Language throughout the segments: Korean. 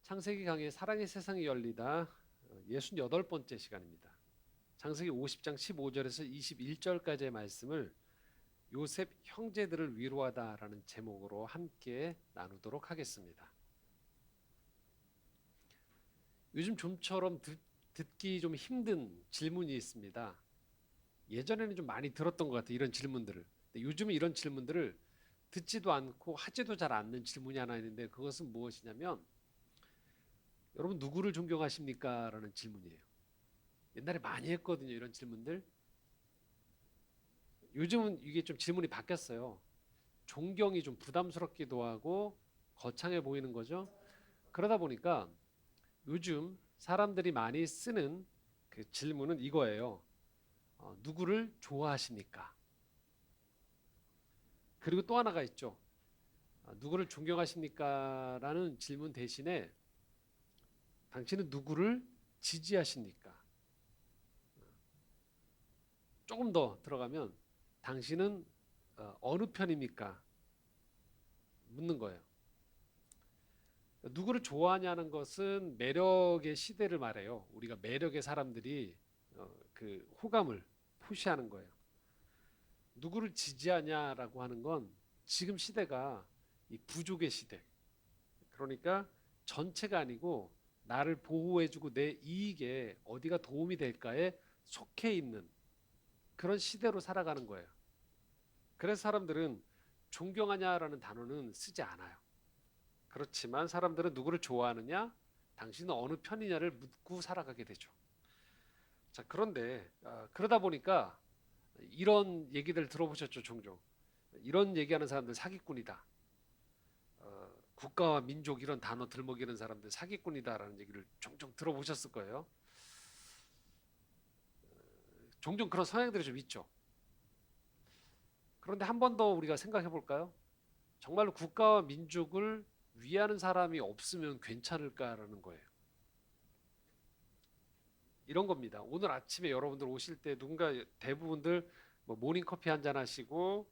창세기 강의 사랑의 세상이 열리다 68번째 시간입니다. 창세기 50장 15절에서 21절까지의 말씀을 요셉 형제들을 위로하다라는 제목으로 함께 나누도록 하겠습니다. 요즘 좀처럼 듣기 좀 힘든 질문이 있습니다. 예전에는 좀 많이 들었던 것 같아요. 이런 질문들을. 근데 요즘은 이런 질문들을 듣지도 않고 하지도 잘 않는 질문이 하나 있는데 그것은 무엇이냐면 여러분 누구를 존경하십니까? 라는 질문이에요. 옛날에 많이 했거든요. 이런 질문들. 요즘은 이게 좀 질문이 바뀌었어요. 존경이 좀 부담스럽기도 하고 거창해 보이는 거죠. 그러다 보니까 요즘 사람들이 많이 쓰는 그 질문은 이거예요. 누구를 좋아하십니까? 그리고 또 하나가 있죠. 누구를 존경하십니까? 라는 질문 대신에 당신은 누구를 지지하십니까? 조금 더 들어가면 당신은 어느 편입니까? 묻는 거예요. 누구를 좋아하냐는 것은 매력의 시대를 말해요. 우리가 매력의 사람들이 그 호감을 표시하는 거예요. 누구를 지지하냐라고 하는 건 지금 시대가 이 부족의 시대. 그러니까 전체가 아니고 나를 보호해주고 내 이익에 어디가 도움이 될까에 속해 있는 그런 시대로 살아가는 거예요. 그래서 사람들은 존경하냐라는 단어는 쓰지 않아요. 그렇지만 사람들은 누구를 좋아하느냐, 당신은 어느 편이냐를 묻고 살아가게 되죠. 자, 그런데 그러다 보니까 이런 얘기들 들어보셨죠, 종종. 이런 얘기하는 사람들 사기꾼이다. 국가와 민족 이런 단어 들먹이는 사람들 사기꾼이다라는 얘기를 종종 들어보셨을 거예요. 종종 그런 성향들이 좀 있죠. 그런데 한 번 더 우리가 생각해 볼까요? 정말로 국가와 민족을 위하는 사람이 없으면 괜찮을까라는 거예요. 이런 겁니다. 오늘 아침에 여러분들 오실 때 누군가 대부분들 뭐 모닝커피 한잔 하시고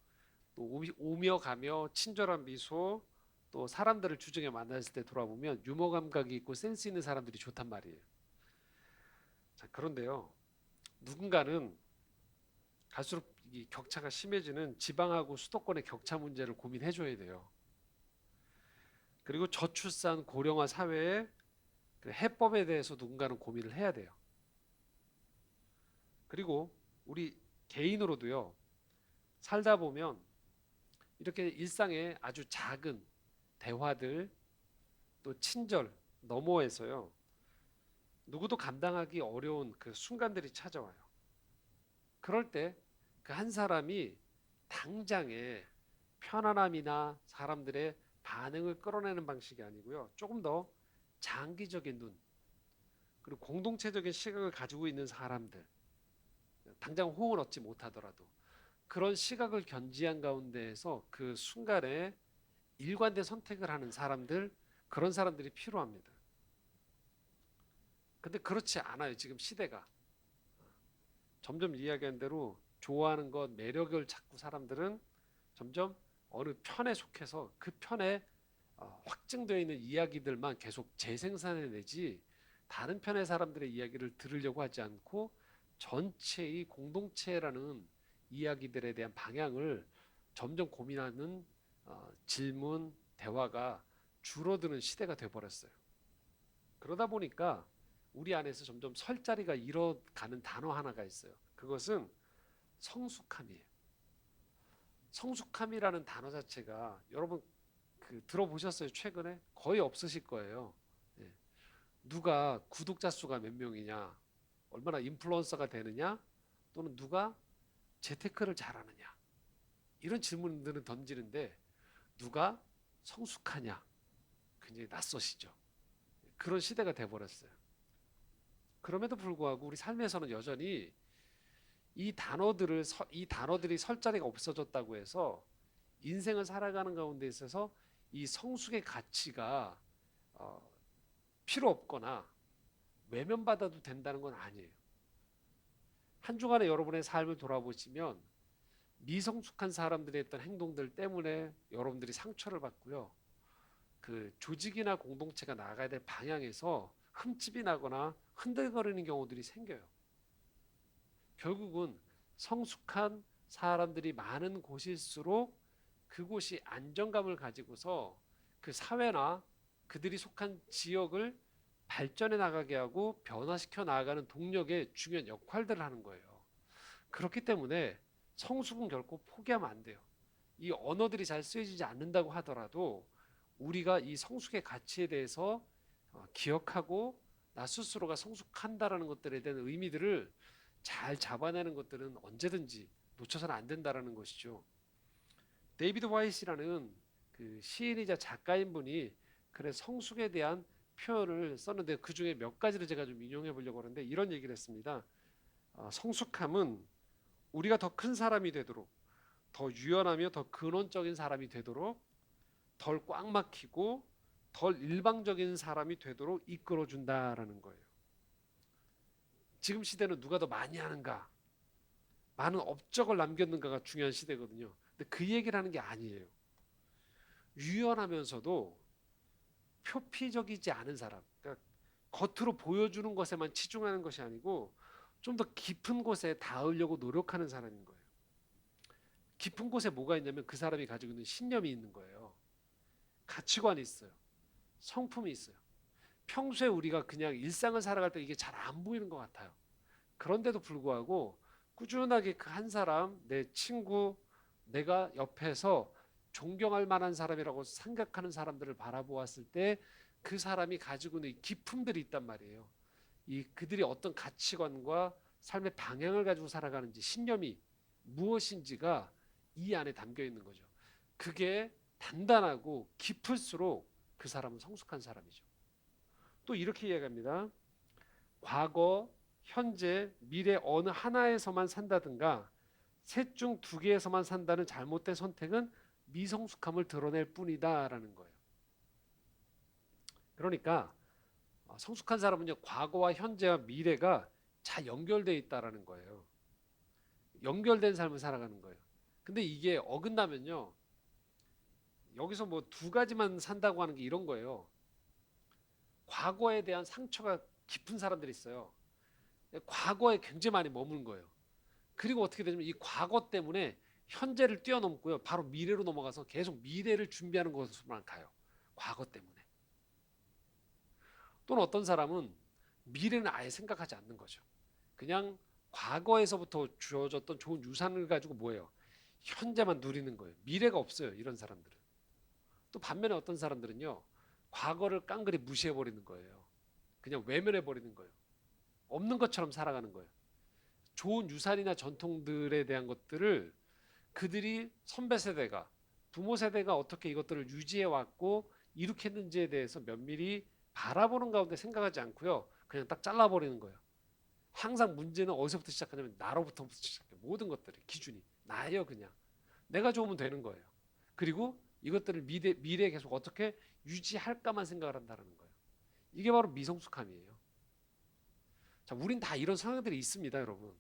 또 오며 가며 친절한 미소 또 사람들을 주중에 만났을 때 돌아보면 유머 감각이 있고 센스 있는 사람들이 좋단 말이에요. 자, 그런데요. 누군가는 갈수록 이 격차가 심해지는 지방하고 수도권의 격차 문제를 고민해 줘야 돼요. 그리고 저출산 고령화 사회의 그 해법에 대해서 누군가는 고민을 해야 돼요. 그리고 우리 개인으로도요. 살다 보면 이렇게 일상의 아주 작은 대화들 또 친절 너머에서요. 누구도 감당하기 어려운 그 순간들이 찾아와요. 그럴 때 그 한 사람이 당장에 편안함이나 사람들의 반응을 끌어내는 방식이 아니고요. 조금 더 장기적인 눈, 그리고 공동체적인 시각을 가지고 있는 사람들, 당장 호응을 얻지 못하더라도 그런 시각을 견지한 가운데에서 그 순간에 일관된 선택을 하는 사람들, 그런 사람들이 필요합니다. 근데 그렇지 않아요. 지금 시대가. 점점 이야기한 대로 좋아하는 것, 매력을 찾고 사람들은 점점 어느 편에 속해서 그 편에 확증되어 있는 이야기들만 계속 재생산해내지 다른 편의 사람들의 이야기를 들으려고 하지 않고 전체의 공동체라는 이야기들에 대한 방향을 점점 고민하는 질문, 대화가 줄어드는 시대가 돼버렸어요. 그러다 보니까 우리 안에서 점점 설 자리가 잃어가는 단어 하나가 있어요. 그것은 성숙함이에요. 성숙함이라는 단어 자체가 여러분 그 들어보셨어요? 최근에 거의 없으실 거예요. 예. 누가 구독자 수가 몇 명이냐, 얼마나 인플루언서가 되느냐, 또는 누가 재테크를 잘하느냐 이런 질문들은 던지는데 누가 성숙하냐 굉장히 낯서시죠. 그런 시대가 돼버렸어요. 그럼에도 불구하고 우리 삶에서는 여전히 이 단어들이 설 자리가 없어졌다고 해서 인생을 살아가는 가운데 있어서 이 성숙의 가치가 어, 필요 없거나 외면받아도 된다는 건 아니에요. 한 주간의 여러분의 삶을 돌아보시면 미성숙한 사람들이 했던 행동들 때문에 여러분들이 상처를 받고요. 그 조직이나 공동체가 나아가야 될 방향에서 흠집이 나거나 흔들거리는 경우들이 생겨요. 결국은 성숙한 사람들이 많은 곳일수록 그곳이 안정감을 가지고서 그 사회나 그들이 속한 지역을 발전해 나가게 하고 변화시켜 나가는 동력의 중요한 역할들을 하는 거예요. 그렇기 때문에 성숙은 결코 포기하면 안 돼요. 이 언어들이 잘 쓰여지지 않는다고 하더라도 우리가 이 성숙의 가치에 대해서 기억하고 나 스스로가 성숙한다라는 것들에 대한 의미들을 잘 잡아내는 것들은 언제든지 놓쳐서는 안 된다라는 것이죠. 데이비드 화이트라는 그 시인이자 작가인 분이 그래 성숙에 대한 표현을 썼는데 그 중에 몇 가지를 제가 좀 인용해 보려고 하는데 이런 얘기를 했습니다. 성숙함은 우리가 더 큰 사람이 되도록 더 유연하며 더 근원적인 사람이 되도록 덜 꽉 막히고 덜 일방적인 사람이 되도록 이끌어 준다라는 거예요. 지금 시대는 누가 더 많이 하는가, 많은 업적을 남겼는가가 중요한 시대거든요. 근데 그 얘기를 하는 게 아니에요. 유연하면서도 표피적이지 않은 사람, 그러니까 겉으로 보여주는 것에만 치중하는 것이 아니고 좀 더 깊은 곳에 닿으려고 노력하는 사람인 거예요. 깊은 곳에 뭐가 있냐면 그 사람이 가지고 있는 신념이 있는 거예요. 가치관이 있어요. 성품이 있어요. 평소에 우리가 그냥 일상을 살아갈 때 이게 잘 안 보이는 것 같아요. 그런데도 불구하고 꾸준하게 그 한 사람, 내 친구, 내가 옆에서 존경할 만한 사람이라고 생각하는 사람들을 바라보았을 때 그 사람이 가지고 있는 기품들이 있단 말이에요. 이 그들이 어떤 가치관과 삶의 방향을 가지고 살아가는지 신념이 무엇인지가 이 안에 담겨 있는 거죠. 그게 단단하고 깊을수록 그 사람은 성숙한 사람이죠. 또 이렇게 이야기합니다. 과거, 현재, 미래 어느 하나에서만 산다든가 셋 중 두 개에서만 산다는 잘못된 선택은 미성숙함을 드러낼 뿐이다라는 거예요. 그러니까 성숙한 사람은요, 과거와 현재와 미래가 잘 연결되어 있다라는 거예요. 연결된 삶을 살아가는 거예요. 근데 이게 어긋나면요, 여기서 뭐 두 가지만 산다고 하는 게 이런 거예요. 과거에 대한 상처가 깊은 사람들이 있어요. 과거에 굉장히 많이 머무는 거예요. 그리고 어떻게 되냐면 이 과거 때문에 현재를 뛰어넘고요. 바로 미래로 넘어가서 계속 미래를 준비하는 것으로만 가요. 과거 때문에. 또는 어떤 사람은 미래는 아예 생각하지 않는 거죠. 그냥 과거에서부터 주어졌던 좋은 유산을 가지고 뭐예요? 현재만 누리는 거예요. 미래가 없어요. 이런 사람들은. 또 반면에 어떤 사람들은요. 과거를 깡그리 무시해 버리는 거예요. 그냥 외면해 버리는 거예요. 없는 것처럼 살아가는 거예요. 좋은 유산이나 전통들에 대한 것들을 그들이 선배 세대가 부모 세대가 어떻게 이것들을 유지해 왔고 이룩했는지에 대해서 면밀히 바라보는 가운데 생각하지 않고요. 그냥 딱 잘라버리는 거예요. 항상 문제는 어디서부터 시작하냐면 나로부터부터 시작해요. 모든 것들이 기준이 나예요. 그냥 내가 좋으면 되는 거예요. 그리고 이것들을 미래에 계속 어떻게 유지할까만 생각을 한다는 거예요. 이게 바로 미성숙함이에요. 자, 우린 다 이런 성향들이 있습니다, 여러분.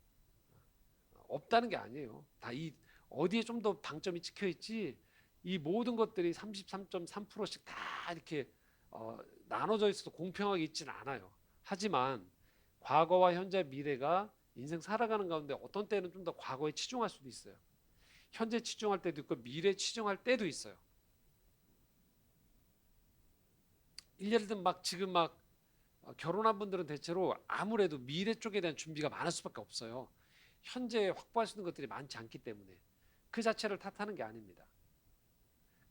없다는 게 아니에요. 다 이 어디에 좀 더 방점이 찍혀 있지. 이 모든 것들이 33.3%씩 다 이렇게 나눠져 있어도 공평하게 있지는 않아요. 하지만 과거와 현재 미래가 인생 살아가는 가운데 어떤 때는 좀 더 과거에 치중할 수도 있어요. 현재 치중할 때도 있고 미래 치중할 때도 있어요. 예를 들면 막 지금 막 결혼한 분들은 대체로 아무래도 미래 쪽에 대한 준비가 많을 수밖에 없어요. 현재 확보할 수 있는 것들이 많지 않기 때문에 그 자체를 탓하는 게 아닙니다.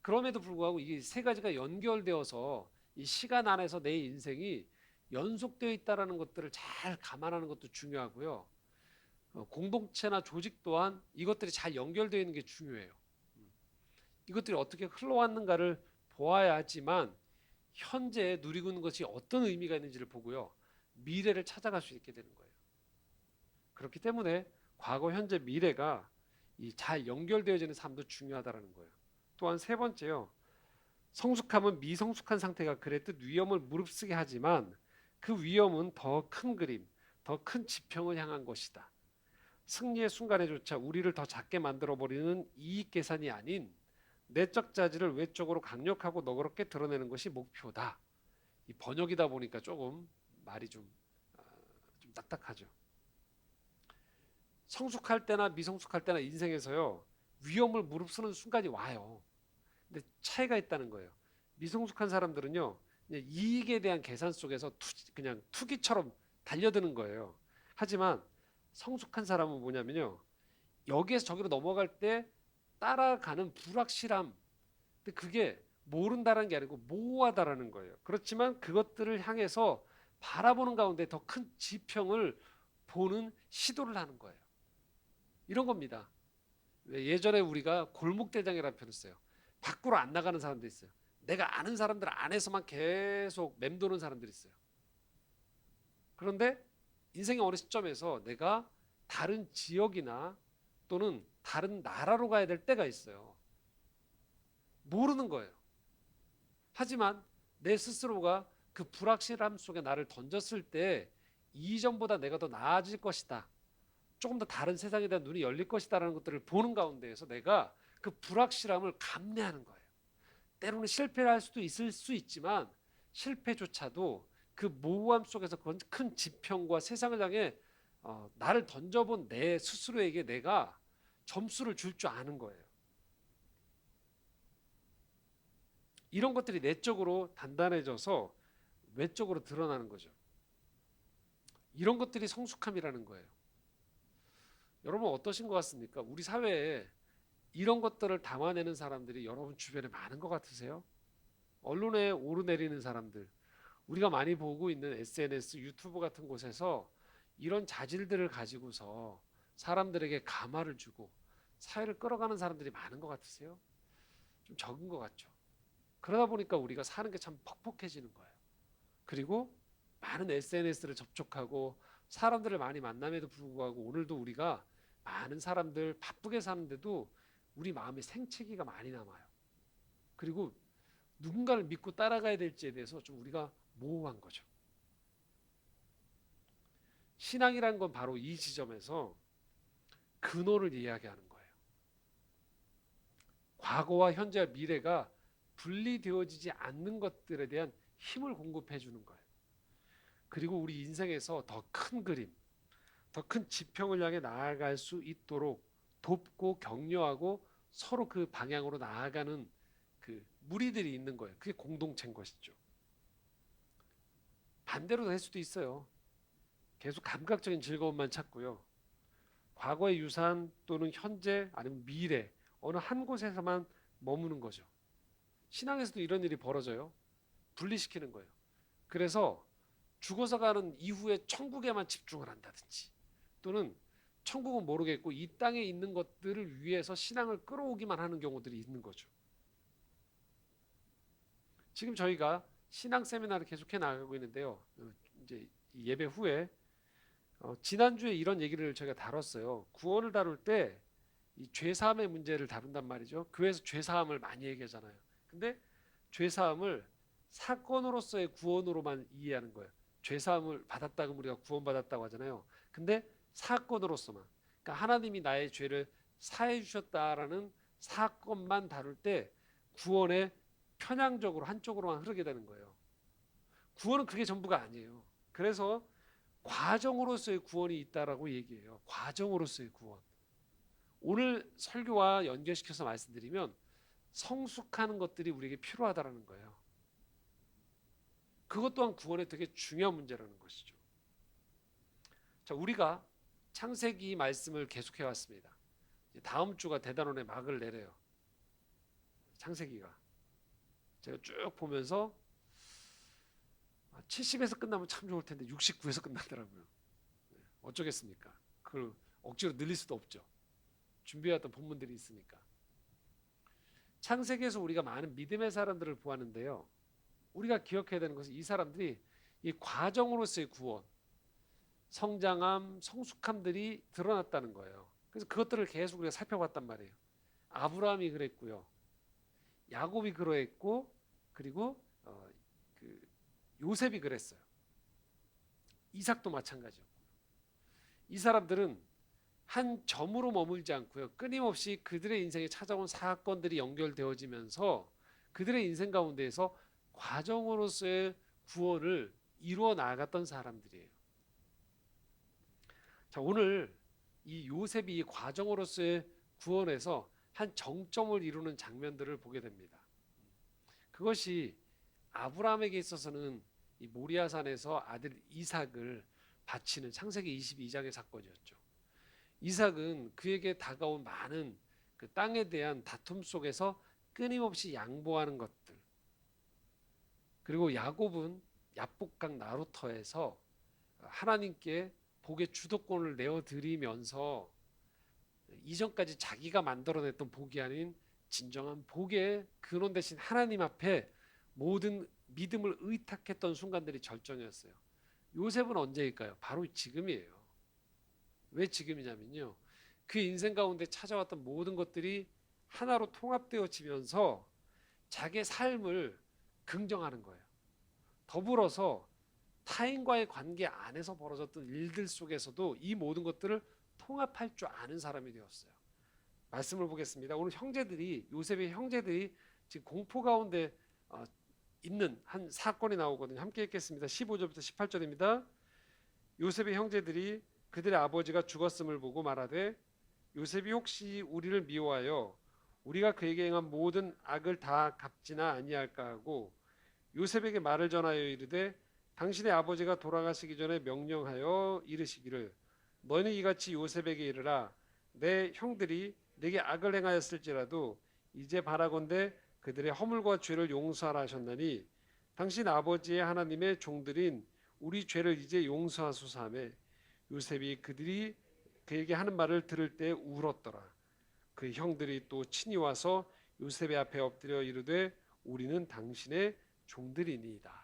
그럼에도 불구하고 이게 세 가지가 연결되어서 이 시간 안에서 내 인생이 연속되어 있다는 것들을 잘 감안하는 것도 중요하고요. 공동체나 조직 또한 이것들이 잘 연결되어 있는 게 중요해요. 이것들이 어떻게 흘러왔는가를 보아야 하지만 현재 누리고 있는 것이 어떤 의미가 있는지를 보고요. 미래를 찾아갈 수 있게 되는 거예요. 그렇기 때문에 과거, 현재, 미래가 잘 연결되어지는 삶도 중요하다는 거예요. 또한 세 번째요. 성숙함은 미성숙한 상태가 그랬듯 위험을 무릅쓰게 하지만 그 위험은 더 큰 그림, 더 큰 지평을 향한 것이다. 승리의 순간에조차 우리를 더 작게 만들어버리는 이익 계산이 아닌 내적 자질을 외적으로 강력하고 너그럽게 드러내는 것이 목표다. 이 번역이다 보니까 조금 말이 아, 좀 딱딱하죠. 성숙할 때나 미성숙할 때나 인생에서요, 위험을 무릅쓰는 순간이 와요. 근데 차이가 있다는 거예요. 미성숙한 사람들은요, 그냥 이익에 대한 계산 속에서 그냥 투기처럼 달려드는 거예요. 하지만 성숙한 사람은 뭐냐면요, 여기에서 저기로 넘어갈 때 따라가는 불확실함. 근데 그게 모른다는 게 아니고 모호하다라는 거예요. 그렇지만 그것들을 향해서 바라보는 가운데 더 큰 지평을 보는 시도를 하는 거예요. 이런 겁니다. 예전에 우리가 골목대장이라는 표현을 써요. 밖으로 안 나가는 사람도 있어요. 내가 아는 사람들 안에서만 계속 맴도는 사람들이 있어요. 그런데 인생의 어느 시점에서 내가 다른 지역이나 또는 다른 나라로 가야 될 때가 있어요. 모르는 거예요. 하지만 내 스스로가 그 불확실함 속에 나를 던졌을 때 이전보다 내가 더 나아질 것이다. 조금 더 다른 세상에 대한 눈이 열릴 것이다라는 것들을 보는 가운데에서 내가 그 불확실함을 감내하는 거예요. 때로는 실패를 할 수도 있을 수 있지만 실패조차도 그 모호함 속에서 큰 지평과 세상을 향해 나를 던져본 내 스스로에게 내가 점수를 줄 줄 아는 거예요. 이런 것들이 내적으로 단단해져서 외적으로 드러나는 거죠. 이런 것들이 성숙함이라는 거예요. 여러분 어떠신 것 같습니까? 우리 사회에 이런 것들을 담아내는 사람들이 여러분 주변에 많은 것 같으세요? 언론에 오르내리는 사람들, 우리가 많이 보고 있는 SNS, 유튜브 같은 곳에서 이런 자질들을 가지고서 사람들에게 감화를 주고 사회를 끌어가는 사람들이 많은 것 같으세요? 좀 적은 것 같죠. 그러다 보니까 우리가 사는 게 참 퍽퍽해지는 거예요. 그리고 많은 SNS를 접촉하고 사람들을 많이 만남에도 불구하고 오늘도 우리가 많은 사람들 바쁘게 사는데도 우리 마음에 생채기가 많이 남아요. 그리고 누군가를 믿고 따라가야 될지에 대해서 좀 우리가 모호한 거죠. 신앙이란 건 바로 이 지점에서 근원을 이야기하는 거예요. 과거와 현재와 미래가 분리되어지지 않는 것들에 대한 힘을 공급해 주는 거예요. 그리고 우리 인생에서 더 큰 그림, 더 큰 지평을 향해 나아갈 수 있도록 돕고 격려하고 서로 그 방향으로 나아가는 그 무리들이 있는 거예요. 그게 공동체인 것이죠. 반대로 될 수도 있어요. 계속 감각적인 즐거움만 찾고요. 과거의 유산 또는 현재 아니면 미래 어느 한 곳에서만 머무는 거죠. 신앙에서도 이런 일이 벌어져요. 분리시키는 거예요. 그래서 죽어서 가는 이후에 천국에만 집중을 한다든지 또는 천국은 모르겠고 이 땅에 있는 것들을 위해서 신앙을 끌어오기만 하는 경우들이 있는 거죠. 지금 저희가 신앙 세미나를 계속해 나가고 있는데요. 이제 예배 후에 지난주에 이런 얘기를 제가 다뤘어요. 구원을 다룰 때 이 죄사함의 문제를 다룬단 말이죠. 교회에서 죄사함을 많이 얘기하잖아요. 근데 죄사함을 사건으로서의 구원으로만 이해하는 거예요. 죄사함을 받았다고 우리가 구원받았다고 하잖아요. 근데 사건으로서만, 그러니까 하나님이 나의 죄를 사해 주셨다라는 사건만 다룰 때 구원에 편향적으로 한쪽으로만 흐르게 되는 거예요. 구원은 그게 전부가 아니에요. 그래서 과정으로서의 구원이 있다라고 얘기해요. 과정으로서의 구원. 오늘 설교와 연결시켜서 말씀드리면 성숙하는 것들이 우리에게 필요하다라는 거예요. 그것 또한 구원의 되게 중요한 문제라는 것이죠. 자, 우리가 창세기 말씀을 계속해 왔습니다. 다음 주가 대단원의 막을 내려요. 창세기가. 제가 쭉 보면서 70에서 끝나면 참 좋을 텐데 69에서 끝나더라고요. 어쩌겠습니까? 그걸 억지로 늘릴 수도 없죠. 준비해왔던 본문들이 있으니까. 창세기에서 우리가 많은 믿음의 사람들을 보았는데요. 우리가 기억해야 되는 것은 이 사람들이 이 과정으로서의 구원, 성장함, 성숙함들이 드러났다는 거예요. 그래서 그것들을 계속 우리가 살펴봤단 말이에요. 아브라함이 그랬고요. 야곱이 그러했고 그리고 그 요셉이 그랬어요. 이삭도 마찬가지였고. 이 사람들은 한 점으로 머물지 않고요. 끊임없이 그들의 인생에 찾아온 사건들이 연결되어지면서 그들의 인생 가운데에서 과정으로서의 구원을 이루어 나갔던 사람들이에요. 자, 오늘 이 요셉이 이 과정으로서의 구원에서 한 정점을 이루는 장면들을 보게 됩니다. 그것이 아브라함에게 있어서는 이 모리아산에서 아들 이삭을 바치는 창세기 22장의 사건이었죠. 이삭은 그에게 다가온 많은 그 땅에 대한 다툼 속에서 끊임없이 양보하는 것들, 그리고 야곱은 야복강 나루터에서 하나님께 복의 주도권을 내어드리면서 이전까지 자기가 만들어냈던 복이 아닌 진정한 복의 근원 대신 하나님 앞에 모든 믿음을 의탁했던 순간들이 절정이었어요. 요셉은 언제일까요? 바로 지금이에요. 왜 지금이냐면요. 그 인생 가운데 찾아왔던 모든 것들이 하나로 통합되어지면서 자기의 삶을 긍정하는 거예요. 더불어서 타인과의 관계 안에서 벌어졌던 일들 속에서도 이 모든 것들을 통합할 줄 아는 사람이 되었어요. 말씀을 보겠습니다. 오늘 형제들이 요셉의 형제들이 지금 공포 가운데 있는 한 사건이 나오거든요. 함께 읽겠습니다. 15절부터 18절입니다. 요셉의 형제들이 그들의 아버지가 죽었음을 보고 말하되 요셉이 혹시 우리를 미워하여 우리가 그에게 행한 모든 악을 다 갚지나 아니할까 하고 요셉에게 말을 전하여 이르되 당신의 아버지가 돌아가시기 전에 명령하여 이르시기를 너희는 이같이 요셉에게 이르라 내 형들이 내게 악을 행하였을지라도 이제 바라건대 그들의 허물과 죄를 용서하라 하셨나니 당신 아버지의 하나님의 종들인 우리 죄를 이제 용서하소서 하며 요셉이 그들이 그에게 하는 말을 들을 때 울었더라. 그 형들이 또 친히 와서 요셉의 앞에 엎드려 이르되 우리는 당신의 종들이니이다.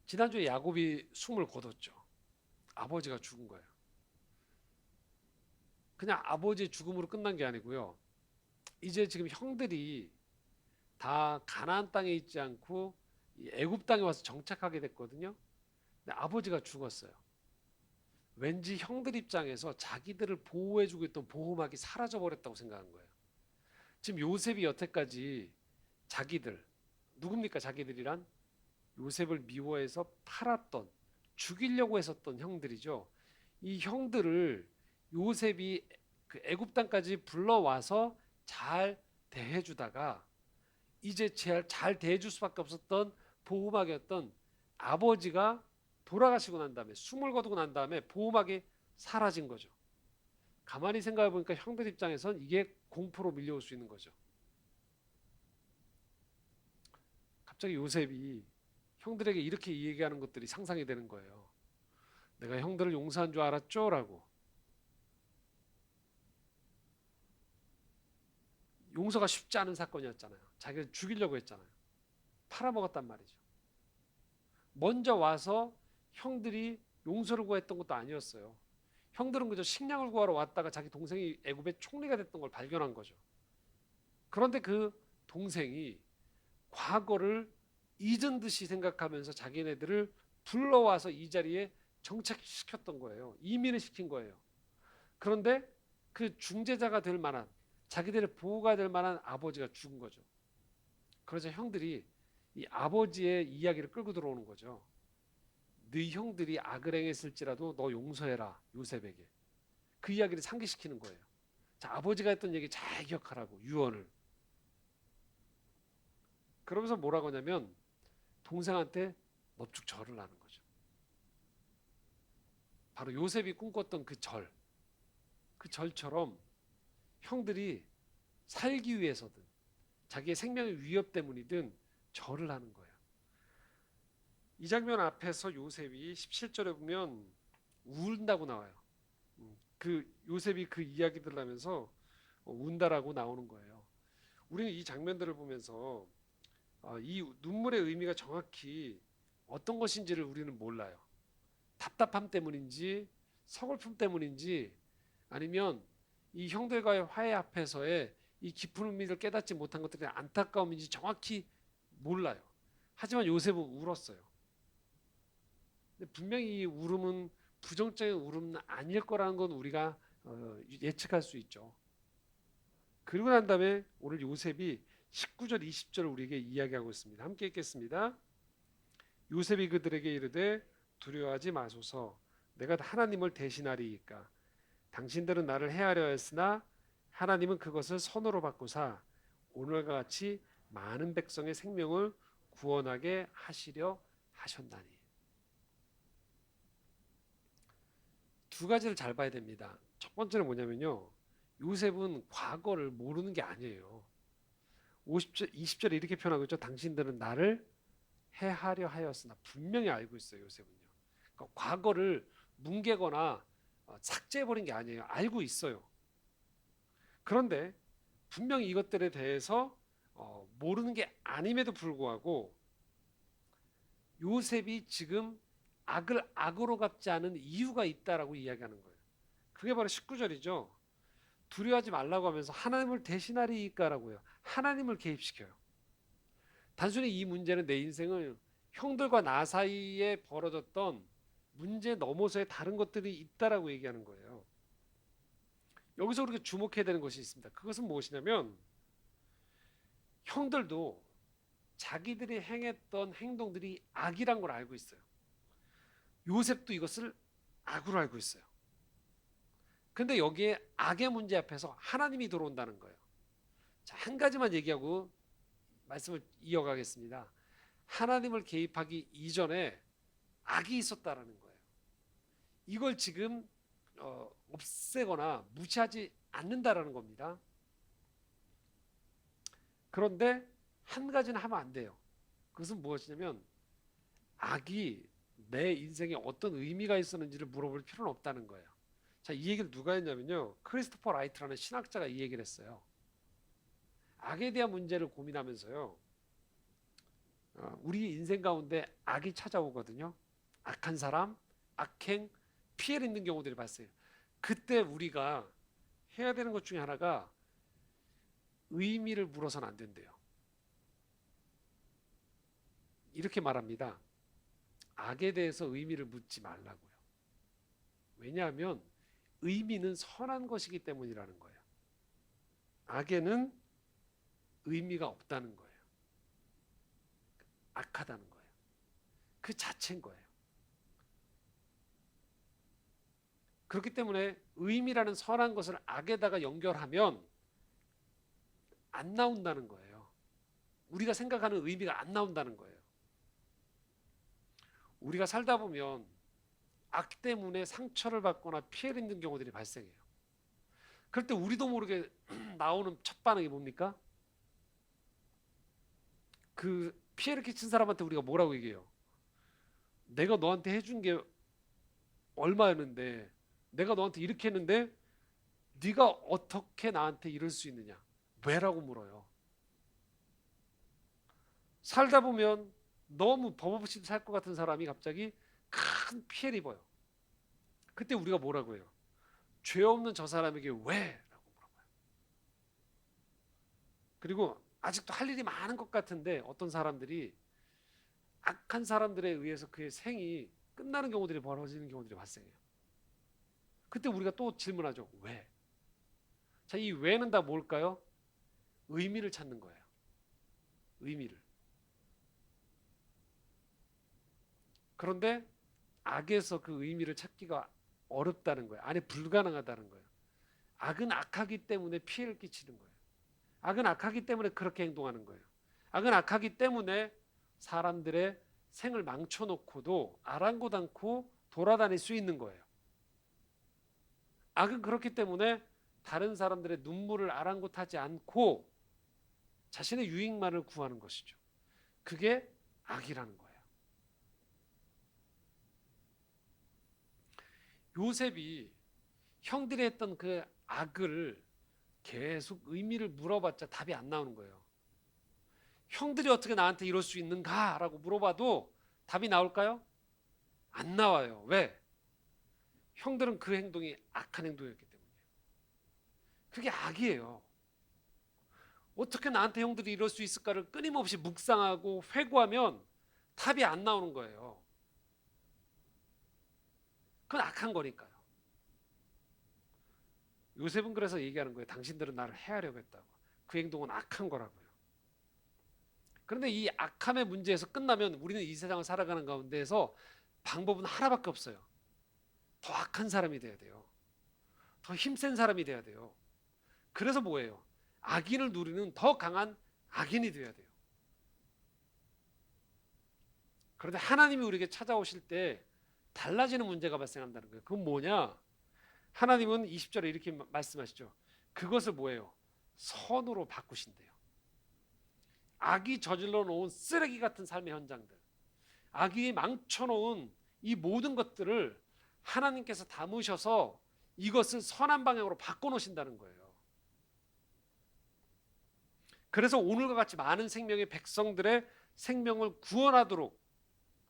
지난주에 야곱이 숨을 거뒀죠. 아버지가 죽은 거예요. 그냥 아버지의 죽음으로 끝난 게 아니고요. 이제 지금 형들이 다 가나안 땅에 있지 않고 애굽 땅에 와서 정착하게 됐거든요. 근데 아버지가 죽었어요. 왠지 형들 입장에서 자기들을 보호해주고 있던 보호막이 사라져버렸다고 생각한 거예요. 지금 요셉이 여태까지 자기들, 누굽니까 자기들이란? 요셉을 미워해서 팔았던, 죽이려고 했었던 형들이죠. 이 형들을 요셉이 그 애굽 땅까지 불러와서 잘 대해주다가 이제 잘 대해줄 수밖에 없었던 보호막이었던 아버지가 돌아가시고 난 다음에 숨을 거두고 난 다음에 보호막이 사라진 거죠. 가만히 생각해 보니까 형들 입장에선 이게 공포로 밀려올 수 있는 거죠. 갑자기 요셉이 형들에게 이렇게 얘기하는 것들이 상상이 되는 거예요. 내가 형들을 용서한 줄 알았죠? 라고. 용서가 쉽지 않은 사건이었잖아요. 자기를 죽이려고 했잖아요. 팔아먹었단 말이죠. 먼저 와서 형들이 용서를 구했던 것도 아니었어요. 형들은 그저 식량을 구하러 왔다가 자기 동생이 애굽의 총리가 됐던 걸 발견한 거죠. 그런데 그 동생이 과거를 잊은 듯이 생각하면서 자기네들을 불러와서 이 자리에 정착시켰던 거예요. 이민을 시킨 거예요. 그런데 그 중재자가 될 만한 자기들의 보호가 될 만한 아버지가 죽은 거죠. 그러자 형들이 이 아버지의 이야기를 끌고 들어오는 거죠. 네 형들이 악을 행했을지라도 너 용서해라 요셉에게. 그 이야기를 상기시키는 거예요. 자, 아버지가 했던 얘기 잘 기억하라고 유언을. 그러면서 뭐라고 하냐면 동생한테 넙죽절을 하는 거죠. 바로 요셉이 꿈꿨던 그 절. 그 절처럼 형들이 살기 위해서든 자기의 생명의 위협 때문이든 절을 하는 거예요. 이 장면 앞에서 요셉이 17절에 보면 운다고 나와요. 그 요셉이 그 이야기들을 하면서 운다라고 나오는 거예요. 우리는 이 장면들을 보면서 이 눈물의 의미가 정확히 어떤 것인지를 우리는 몰라요. 답답함 때문인지 서글픔 때문인지 아니면 이 형들과의 화해 앞에서의 이 깊은 의미를 깨닫지 못한 것들의 안타까움인지 정확히 몰라요. 하지만 요셉은 울었어요. 근데 분명히 이 울음은 부정적인 울음은 아닐 거라는 건 우리가 예측할 수 있죠. 그리고 난 다음에 오늘 요셉이 19절 20절을 우리에게 이야기하고 있습니다. 함께 읽겠습니다. 요셉이 그들에게 이르되 두려워하지 마소서 내가 하나님을 대신하리이까 당신들은 나를 해하려 했으나 하나님은 그것을 선으로 바꾸사 오늘과 같이 많은 백성의 생명을 구원하게 하시려 하셨나니. 두 가지를 잘 봐야 됩니다. 첫 번째는 뭐냐면요. 요셉은 과거를 모르는 게 아니에요. 50절, 20절에 이렇게 표현하고 있죠. 당신들은 나를 해하려 하였으나 분명히 알고 있어요. 요셉은요. 그러니까 과거를 뭉개거나 삭제해버린 게 아니에요. 알고 있어요. 그런데 분명히 이것들에 대해서 모르는 게 아님에도 불구하고 요셉이 지금 악을 악으로 갚지 않은 이유가 있다라고 이야기하는 거예요. 그게 바로 19절이죠. 두려워하지 말라고 하면서 하나님을 대신하리이까라고요. 하나님을 개입시켜요. 단순히 이 문제는 내 인생을 형들과 나 사이에 벌어졌던 문제 넘어서의 다른 것들이 있다라고 얘기하는 거예요. 여기서 우리가 주목해야 되는 것이 있습니다. 그것은 무엇이냐면 형들도 자기들이 행했던 행동들이 악이란 걸 알고 있어요. 요셉도 이것을 악으로 알고 있어요. 근데 여기에 악의 문제 앞에서 하나님이 들어온다는 거예요. 자, 한 가지만 얘기하고 말씀을 이어가겠습니다. 하나님을 개입하기 이전에 악이 있었다라는 거예요. 이걸 지금 없애거나 무시하지 않는다라는 겁니다. 그런데 한 가지는 하면 안 돼요. 그것은 무엇이냐면 악이 내 인생에 어떤 의미가 있었는지를 물어볼 필요는 없다는 거예요. 자, 이 얘기를 누가 했냐면요. 크리스토퍼 라이트라는 신학자가 이 얘기를 했어요. 악에 대한 문제를 고민하면서요. 우리 인생 가운데 악이 찾아오거든요. 악한 사람, 악행, 피해를 입는 경우들이 발생해요. 그때 우리가 해야 되는 것 중에 하나가 의미를 물어서는 안 된대요. 이렇게 말합니다. 악에 대해서 의미를 묻지 말라고요. 왜냐하면 의미는 선한 것이기 때문이라는 거예요. 악에는 의미가 없다는 거예요. 악하다는 거예요. 그 자체인 거예요. 그렇기 때문에 의미라는 선한 것을 악에다가 연결하면 안 나온다는 거예요. 우리가 생각하는 의미가 안 나온다는 거예요. 우리가 살다 보면 악 때문에 상처를 받거나 피해를 입는 경우들이 발생해요. 그럴 때 우리도 모르게 나오는 첫 반응이 뭡니까? 그 피해를 끼친 사람한테 우리가 뭐라고 얘기해요? 내가 너한테 해준 게 얼마였는데 내가 너한테 이렇게 했는데 네가 어떻게 나한테 이럴 수 있느냐? 왜라고 물어요. 살다 보면 너무 법 없이 살 것 같은 사람이 갑자기 큰 피해를 입어요. 그때 우리가 뭐라고 해요? 죄 없는 저 사람에게 왜? 라고 물어봐요. 그리고 아직도 할 일이 많은 것 같은데 어떤 사람들이 악한 사람들에 의해서 그의 생이 끝나는 경우들이 벌어지는 경우들이 발생해요. 그때 우리가 또 질문하죠. 왜? 자, 이 왜는 다 뭘까요? 의미를 찾는 거예요. 의미를. 그런데 악에서 그 의미를 찾기가 어렵다는 거예요. 아니 불가능하다는 거예요. 악은 악하기 때문에 피해를 끼치는 거예요. 악은 악하기 때문에 그렇게 행동하는 거예요. 악은 악하기 때문에 사람들의 생을 망쳐놓고도 아랑곳 않고 돌아다닐 수 있는 거예요. 악은 그렇기 때문에 다른 사람들의 눈물을 아랑곳하지 않고 자신의 유익만을 구하는 것이죠. 그게 악이라는 거예요. 요셉이 형들이 했던 그 악을 계속 의미를 물어봤자 답이 안 나오는 거예요. 형들이 어떻게 나한테 이럴 수 있는가? 라고 물어봐도 답이 나올까요? 안 나와요. 왜? 형들은 그 행동이 악한 행동이었기 때문이에요. 그게 악이에요. 어떻게 나한테 형들이 이럴 수 있을까를 끊임없이 묵상하고 회고하면 답이 안 나오는 거예요. 그건 악한 거니까요. 요셉은 그래서 얘기하는 거예요. 당신들은 나를 해하려고 했다고. 그 행동은 악한 거라고요. 그런데 이 악함의 문제에서 끝나면 우리는 이 세상을 살아가는 가운데에서 방법은 하나밖에 없어요. 더 악한 사람이 돼야 돼요. 더 힘센 사람이 돼야 돼요. 그래서 뭐예요? 악인을 누리는 더 강한 악인이 돼야 돼요. 그런데 하나님이 우리에게 찾아오실 때 달라지는 문제가 발생한다는 거예요. 그건 뭐냐? 하나님은 20절에 이렇게 말씀하시죠. 그것을 뭐예요? 선으로 바꾸신대요. 악이 저질러 놓은 쓰레기 같은 삶의 현장들, 악이 망쳐놓은 이 모든 것들을 하나님께서 담으셔서 이것을 선한 방향으로 바꿔놓으신다는 거예요. 그래서 오늘과 같이 많은 생명의 백성들의 생명을 구원하도록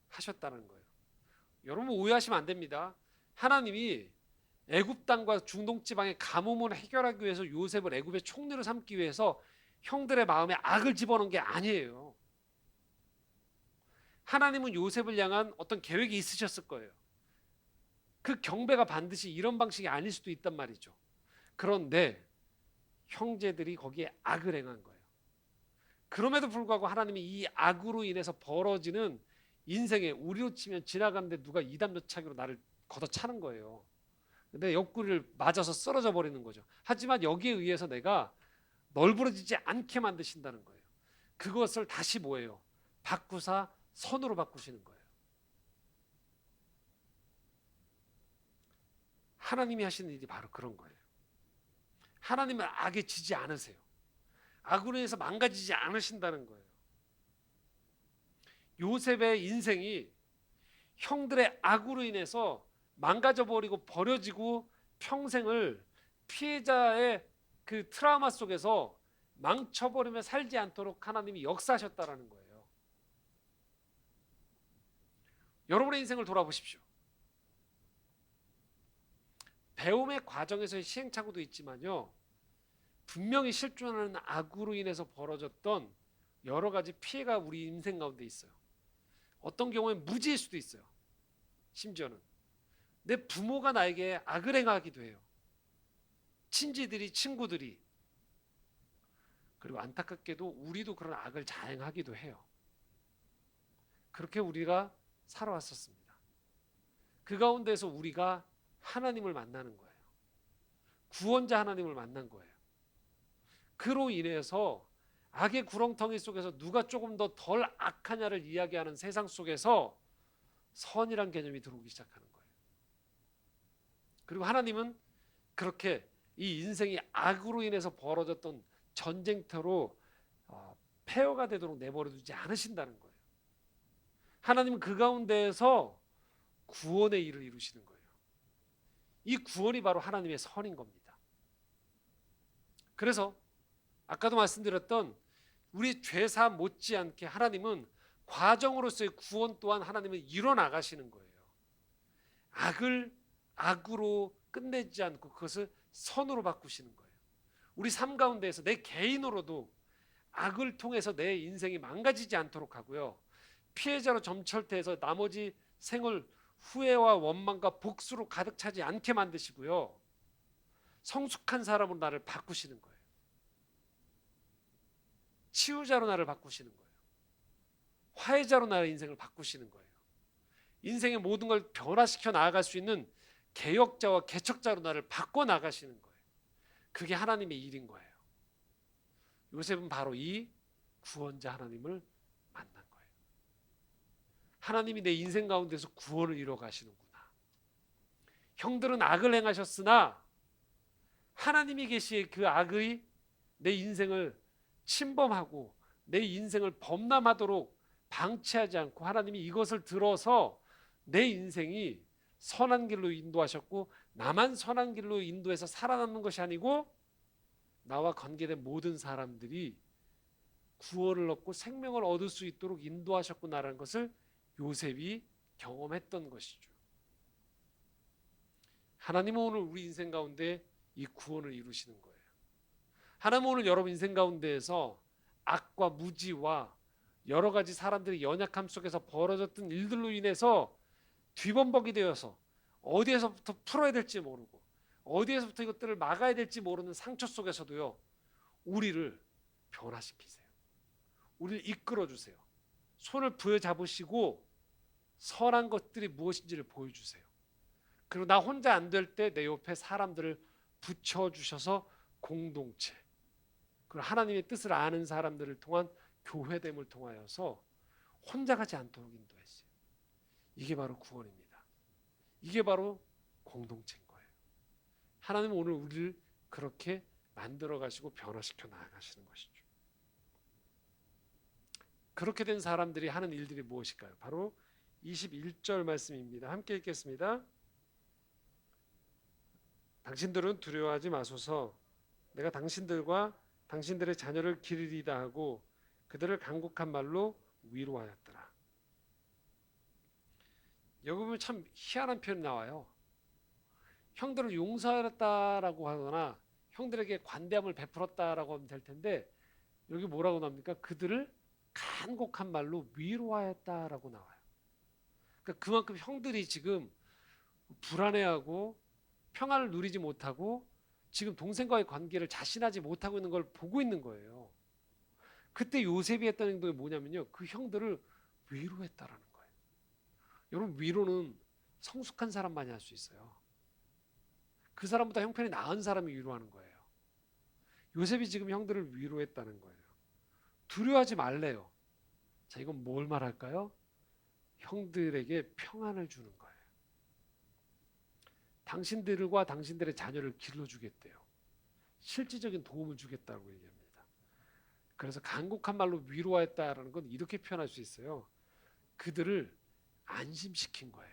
하셨다는 거예요. 여러분 오해하시면 안 됩니다. 하나님이 애굽 땅과 중동 지방의 가뭄을 해결하기 위해서 요셉을 애굽의 총리로 삼기 위해서 형들의 마음에 악을 집어넣은 게 아니에요. 하나님은 요셉을 향한 어떤 계획이 있으셨을 거예요. 그 경배가 반드시 이런 방식이 아닐 수도 있단 말이죠. 그런데 형제들이 거기에 악을 행한 거예요. 그럼에도 불구하고 하나님이 이 악으로 인해서 벌어지는 인생에 우리로 치면 지나가는데 누가 이담저차기로 나를 걷어차는 거예요. 내 옆구리를 맞아서 쓰러져 버리는 거죠. 하지만 여기에 의해서 내가 널브러지지 않게 만드신다는 거예요. 그것을 다시 뭐예요? 바꾸사 선으로 바꾸시는 거예요. 하나님이 하시는 일이 바로 그런 거예요. 하나님은 악에 지지 않으세요. 악으로 인해서 망가지지 않으신다는 거예요. 요셉의 인생이 형들의 악으로 인해서 망가져 버리고 버려지고 평생을 피해자의 그 트라우마 속에서 망쳐버리며 살지 않도록 하나님이 역사하셨다라는 거예요. 여러분의 인생을 돌아보십시오. 배움의 과정에서의 시행착오도 있지만요, 분명히 실존하는 악으로 인해서 벌어졌던 여러 가지 피해가 우리 인생 가운데 있어요. 어떤 경우엔 무지일 수도 있어요. 심지어는 내 부모가 나에게 악을 행하기도 해요. 친지들이, 친구들이. 그리고 안타깝게도 우리도 그런 악을 자행하기도 해요. 그렇게 우리가 살아왔었습니다. 그 가운데서 우리가 하나님을 만나는 거예요. 구원자 하나님을 만난 거예요. 그로 인해서 악의 구렁텅이 속에서 누가 조금 더 덜 악하냐를 이야기하는 세상 속에서 선이란 개념이 들어오기 시작하는 거예요. 그리고 하나님은 그렇게 이 인생이 악으로 인해서 벌어졌던 전쟁터로 폐허가 되도록 내버려 두지 않으신다는 거예요. 하나님은 그 가운데에서 구원의 일을 이루시는 거예요. 이 구원이 바로 하나님의 선인 겁니다. 그래서 아까도 말씀드렸던 우리 죄사함 못지않게 하나님은 과정으로서의 구원 또한 하나님은 이뤄나가시는 거예요. 악을 악으로 끝내지 않고 그것을 선으로 바꾸시는 거예요. 우리 삶 가운데에서 내 개인으로도 악을 통해서 내 인생이 망가지지 않도록 하고요, 피해자로 점철돼서 나머지 생을 후회와 원망과 복수로 가득 차지 않게 만드시고요, 성숙한 사람으로 나를 바꾸시는 거예요. 치유자로 나를 바꾸시는 거예요. 화해자로 나의 인생을 바꾸시는 거예요. 인생의 모든 걸 변화시켜 나아갈 수 있는 개혁자와 개척자로 나를 바꿔 나가시는 거예요. 그게 하나님의 일인 거예요. 요셉은 바로 이 구원자 하나님을 만난 거예요. 하나님이 내 인생 가운데서 구원을 이뤄 가시는구나. 형들은 악을 행하셨으나 하나님이 계시에 그 악의 내 인생을 침범하고 내 인생을 범람하도록 방치하지 않고 하나님이 이것을 들어서 내 인생이 선한 길로 인도하셨고, 나만 선한 길로 인도해서 살아남는 것이 아니고 나와 관계된 모든 사람들이 구원을 얻고 생명을 얻을 수 있도록 인도하셨구나라는 것을 요셉이 경험했던 것이죠. 하나님은 오늘 우리 인생 가운데 이 구원을 이루시는 거예요. 하나님은 오늘 여러분 인생 가운데에서 악과 무지와 여러 가지 사람들의 연약함 속에서 벌어졌던 일들로 인해서 뒤범벅이 되어서 어디에서부터 풀어야 될지 모르고 어디에서부터 이것들을 막아야 될지 모르는 상처 속에서도요. 우리를 변화시키세요. 우리를 이끌어 주세요. 손을 부여잡으시고 선한 것들이 무엇인지를 보여주세요. 그리고 나 혼자 안 될 때 내 옆에 사람들을 붙여주셔서 공동체, 그리고 하나님의 뜻을 아는 사람들을 통한 교회됨을 통하여서 혼자 가지 않도록 인도했어요. 이게 바로 구원입니다. 이게 바로 공동체인 거예요. 하나님은 오늘 우리를 그렇게 만들어 가시고 변화시켜 나가시는 것이죠. 그렇게 된 사람들이 하는 일들이 무엇일까요? 바로 21절 말씀입니다. 함께 읽겠습니다. 당신들은 두려워하지 마소서. 내가 당신들과 당신들의 자녀를 기르리다 하고 그들을 간곡한 말로 위로하였더라. 여기 보면 참 희한한 표현이 나와요. 형들을 용서하였다라고 하거나 형들에게 관대함을 베풀었다라고 하면 될 텐데 여기 뭐라고 나옵니까? 그들을 간곡한 말로 위로하였다라고 나와요. 그러니까 그만큼 형들이 지금 불안해하고 평안을 누리지 못하고 지금 동생과의 관계를 자신하지 못하고 있는 걸 보고 있는 거예요. 그때 요셉이 했던 행동이 뭐냐면요. 그 형들을 위로했다라는 거예요. 여러분, 위로는 성숙한 사람만이 할 수 있어요. 그 사람보다 형편이 나은 사람이 위로하는 거예요. 요셉이 지금 형들을 위로했다는 거예요. 두려워하지 말래요. 자, 이건 뭘 말할까요? 형들에게 평안을 주는 거예요. 당신들과 당신들의 자녀를 길러주겠대요. 실질적인 도움을 주겠다고 얘기합니다. 그래서 간곡한 말로 위로했다라는 건 이렇게 표현할 수 있어요. 그들을 안심시킨 거예요.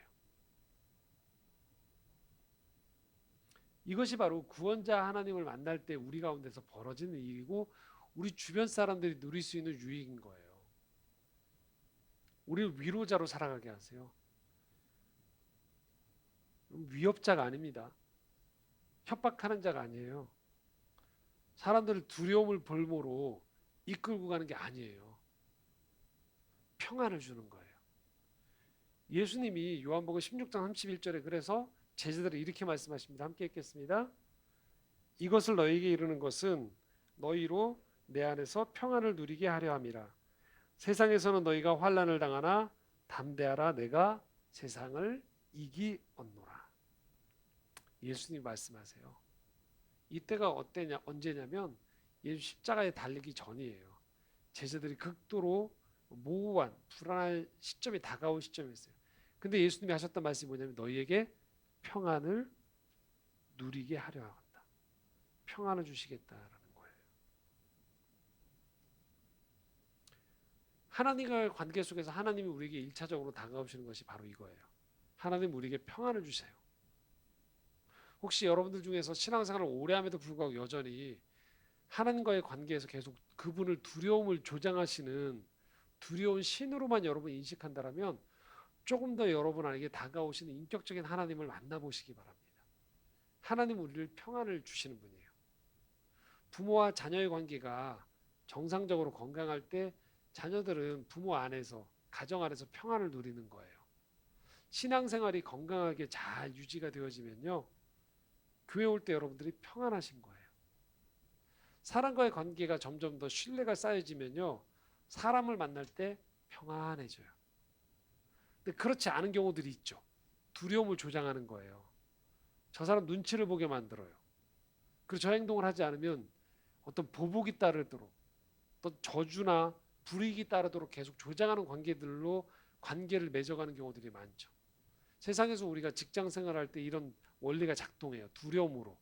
이것이 바로 구원자 하나님을 만날 때 우리 가운데서 벌어지는 일이고 우리 주변 사람들이 누릴 수 있는 유익인 거예요. 우리를 위로자로 살아가게 하세요. 위협자가 아닙니다. 협박하는 자가 아니에요. 사람들을 두려움을 볼모로 이끌고 가는 게 아니에요. 평안을 주는 거예요. 예수님이 요한복음 16장 31절에 그래서 제자들을 이렇게 말씀하십니다. 함께 읽겠습니다. 이것을 너희에게 이르는 것은 너희로 내 안에서 평안을 누리게 하려 함이라. 세상에서는 너희가 환난을 당하나 담대하라 내가 세상을 이기었노라. 예수님 말씀하세요. 이때가 언제냐면 예수 십자가에 달리기 전이에요. 제자들이 극도로 모호한 불안한 시점이 다가온 시점이었어요. 근데 예수님이 하셨던 말씀이 뭐냐면 너희에게 평안을 누리게 하려 한다. 평안을 주시겠다라는 거예요. 하나님과의 관계 속에서 하나님이 우리에게 1차적으로 다가오시는 것이 바로 이거예요. 하나님 우리에게 평안을 주세요. 혹시 여러분들 중에서 신앙생활을 오래 함에도 불구하고 여전히 하나님과의 관계에서 계속 그분을 두려움을 조장하시는 두려운 신으로만 여러분 인식한다면 조금 더 여러분에게 다가오시는 인격적인 하나님을 만나보시기 바랍니다. 하나님 우리를 평안을 주시는 분이에요. 부모와 자녀의 관계가 정상적으로 건강할 때 자녀들은 부모 안에서 가정 안에서 평안을 누리는 거예요. 신앙생활이 건강하게 잘 유지가 되어지면요. 교회 올 때 여러분들이 평안하신 거예요. 사람과의 관계가 점점 더 신뢰가 쌓여지면요. 사람을 만날 때 평안해져요. 근데 그렇지 않은 경우들이 있죠. 두려움을 조장하는 거예요. 저 사람 눈치를 보게 만들어요. 그리고 저 행동을 하지 않으면 어떤 보복이 따르도록 어떤 저주나 불이익이 따르도록 계속 조장하는 관계들로 관계를 맺어가는 경우들이 많죠. 세상에서 우리가 직장 생활할 때 이런 원리가 작동해요. 두려움으로.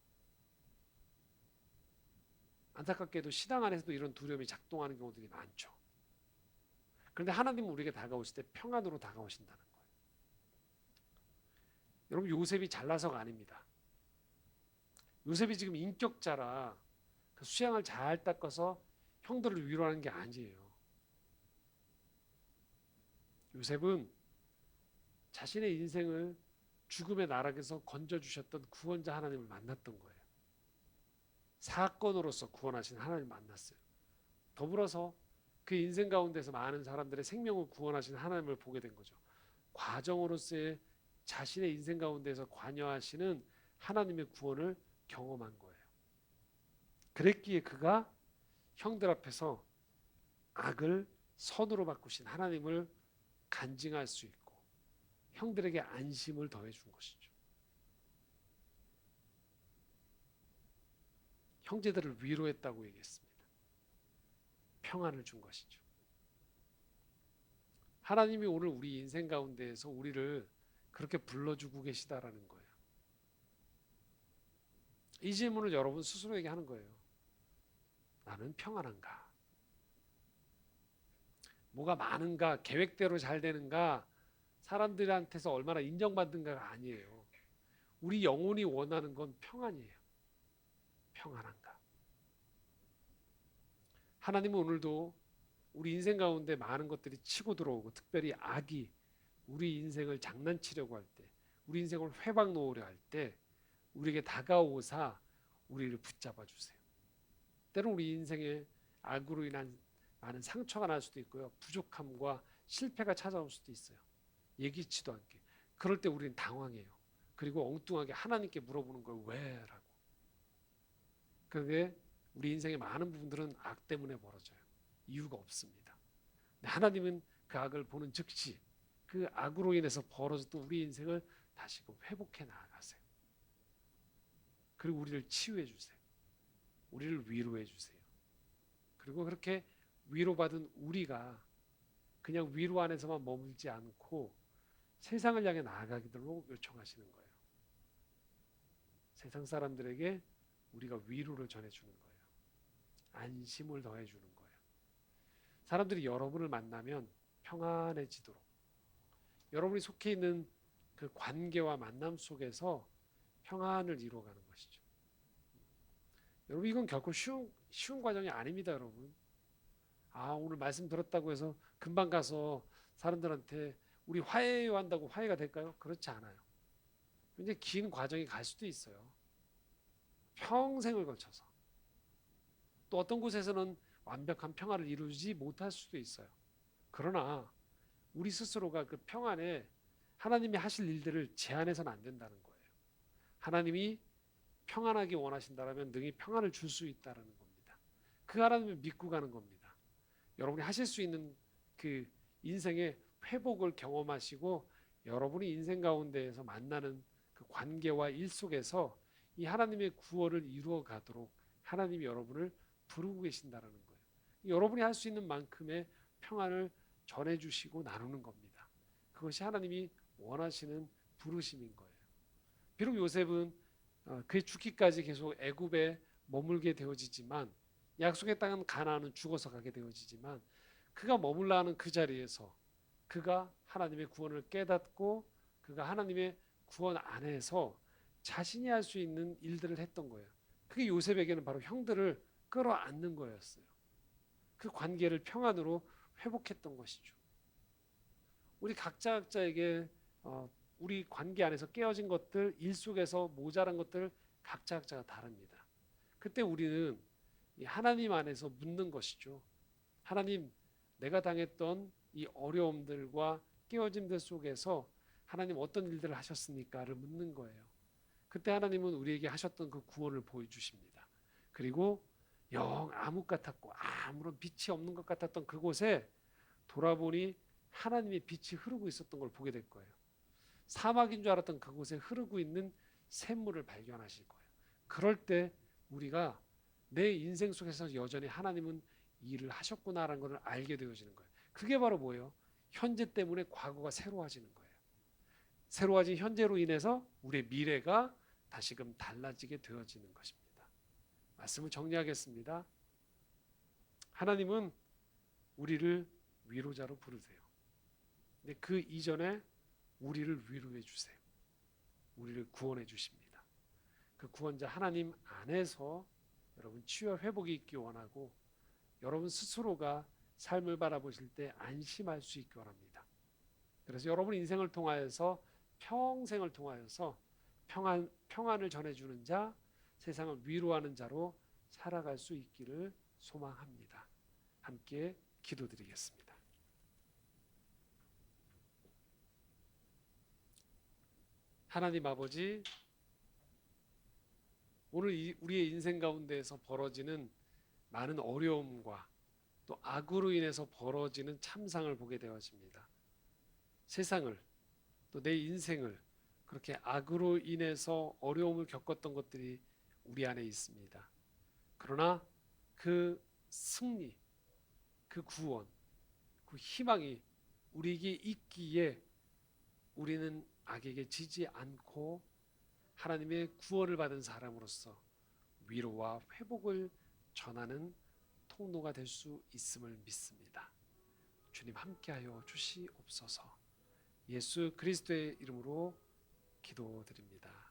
안타깝게도 신앙 안에서도 이런 두려움이 작동하는 경우들이 많죠. 그런데 하나님은 우리에게 다가오실 때 평안으로 다가오신다는 거예요. 여러분 요셉이 잘나서가 아닙니다. 요셉이 지금 인격자라 그 수양을 잘 닦아서 형들을 위로하는 게 아니에요. 요셉은 자신의 인생을 죽음의 나락에서 건져주셨던 구원자 하나님을 만났던 거예요. 사건으로서 구원하신 하나님을 만났어요. 더불어서 그 인생 가운데서 많은 사람들의 생명을 구원하신 하나님을 보게 된 거죠. 과정으로서의 자신의 인생 가운데서 관여하시는 하나님의 구원을 경험한 거예요. 그랬기에 그가 형들 앞에서 악을 선으로 바꾸신 하나님을 간증할 수 있고 형들에게 안심을 더해 준 것이죠. 형제들을 위로했다고 얘기했습니다. 평안을 준 것이죠. 하나님이 오늘 우리 인생 가운데에서 우리를 그렇게 불러주고 계시다라는 거예요. 이 질문을 여러분 스스로에게 하는 거예요. 나는 평안한가? 뭐가 많은가? 계획대로 잘 되는가? 사람들한테서 얼마나 인정받는가가 아니에요. 우리 영혼이 원하는 건 평안이에요. 평안한가? 하나님은 오늘도 우리 인생 가운데 많은 것들이 치고 들어오고 특별히 악이 우리 인생을 장난치려고 할 때, 우리 인생을 회방 놓으려 할 때 우리에게 다가오사 우리를 붙잡아 주세요. 때로는 우리 인생에 악으로 인한 많은 상처가 날 수도 있고요. 부족함과 실패가 찾아올 수도 있어요. 예기치도 않게. 그럴 때 우리는 당황해요. 그리고 엉뚱하게 하나님께 물어보는 걸 왜? 라고. 그런데 우리 인생의 많은 부분들은 악 때문에 벌어져요. 이유가 없습니다. 하나님은 그 악을 보는 즉시 그 악으로 인해서 벌어졌던 우리 인생을 다시금 회복해 나가세요. 그리고 우리를 치유해 주세요. 우리를 위로해 주세요. 그리고 그렇게 위로받은 우리가 그냥 위로 안에서만 머물지 않고 세상을 향해 나아가기도록 요청하시는 거예요. 세상 사람들에게 우리가 위로를 전해주는 거예요. 안심을 더해주는 거예요. 사람들이 여러분을 만나면 평안해지도록 여러분이 속해 있는 그 관계와 만남 속에서 평안을 이루어가는 것이죠. 여러분 이건 결코 쉬운 과정이 아닙니다. 여러분 오늘 말씀 들었다고 해서 금방 가서 사람들한테 우리 화해해요 한다고 화해가 될까요? 그렇지 않아요. 굉장히 긴 과정이 갈 수도 있어요. 평생을 거쳐서 또 어떤 곳에서는 완벽한 평화를 이루지 못할 수도 있어요. 그러나 우리 스스로가 그 평안에 하나님이 하실 일들을 제한해서는 안 된다는 거예요. 하나님이 평안하게 원하신다면 능히 평안을 줄 수 있다는 겁니다. 그 하나님을 믿고 가는 겁니다. 여러분이 하실 수 있는 그 인생의 회복을 경험하시고 여러분이 인생 가운데에서 만나는 그 관계와 일 속에서 이 하나님의 구원을 이루어 가도록 하나님이 여러분을 부르고 계신다는 거예요. 여러분이 할 수 있는 만큼의 평안을 전해주시고 나누는 겁니다. 그것이 하나님이 원하시는 부르심인 거예요. 비록 요셉은 그의 죽기까지 계속 애굽에 머물게 되어지지만 약속의 땅은 가나안은 죽어서 가게 되어지지만 그가 머물라 하는 그 자리에서 그가 하나님의 구원을 깨닫고 그가 하나님의 구원 안에서 자신이 할 수 있는 일들을 했던 거예요. 그게 요셉에게는 바로 형들을 끌어안는 거였어요. 그 관계를 평안으로 회복했던 것이죠. 우리 각자에게 우리 관계 안에서 깨어진 것들, 일 속에서 모자란 것들 각자가 다릅니다. 그때 우리는 하나님 안에서 묻는 것이죠. 하나님, 내가 당했던 이 어려움들과 깨어짐들 속에서 하나님 어떤 일들을 하셨습니까를 묻는 거예요. 그때 하나님은 우리에게 하셨던 그 구원을 보여주십니다. 그리고 영 암흑 같았고 아무런 빛이 없는 것 같았던 그곳에 돌아보니 하나님의 빛이 흐르고 있었던 걸 보게 될 거예요. 사막인 줄 알았던 그곳에 흐르고 있는 샘물을 발견하실 거예요. 그럴 때 우리가 내 인생 속에서 여전히 하나님은 일을 하셨구나라는 것을 알게 되어지는 거예요. 그게 바로 뭐예요? 현재 때문에 과거가 새로워지는 거예요. 새로워진 현재로 인해서 우리의 미래가 다시금 달라지게 되어지는 것입니다. 말씀을 정리하겠습니다. 하나님은 우리를 위로자로 부르세요. 근데 그 이전에 우리를 위로해 주세요. 우리를 구원해 주십니다. 그 구원자 하나님 안에서 여러분 치유와 회복이 있기 원하고 여러분 스스로가 삶을 바라보실 때 안심할 수 있기 원합니다. 그래서 여러분 인생을 통하여서 평생을 통하여서 평안을 전해주는 자, 세상을 위로하는 자로 살아갈 수 있기를 소망합니다. 함께 기도드리겠습니다. 하나님 아버지, 오늘 우리의 인생 가운데에서 벌어지는 많은 어려움과 또 악으로 인해서 벌어지는 참상을 보게 되어집니다. 세상을 또 내 인생을 그렇게 악으로 인해서 어려움을 겪었던 것들이 우리 안에 있습니다. 그러나 그 승리, 그 구원, 그 희망이 우리에게 있기에 우리는 악에게 지지 않고 하나님의 구원을 받은 사람으로서 위로와 회복을 전하는 통로가 될 수 있음을 믿습니다. 주님 함께하여 주시옵소서. 예수 그리스도의 이름으로 기도드립니다.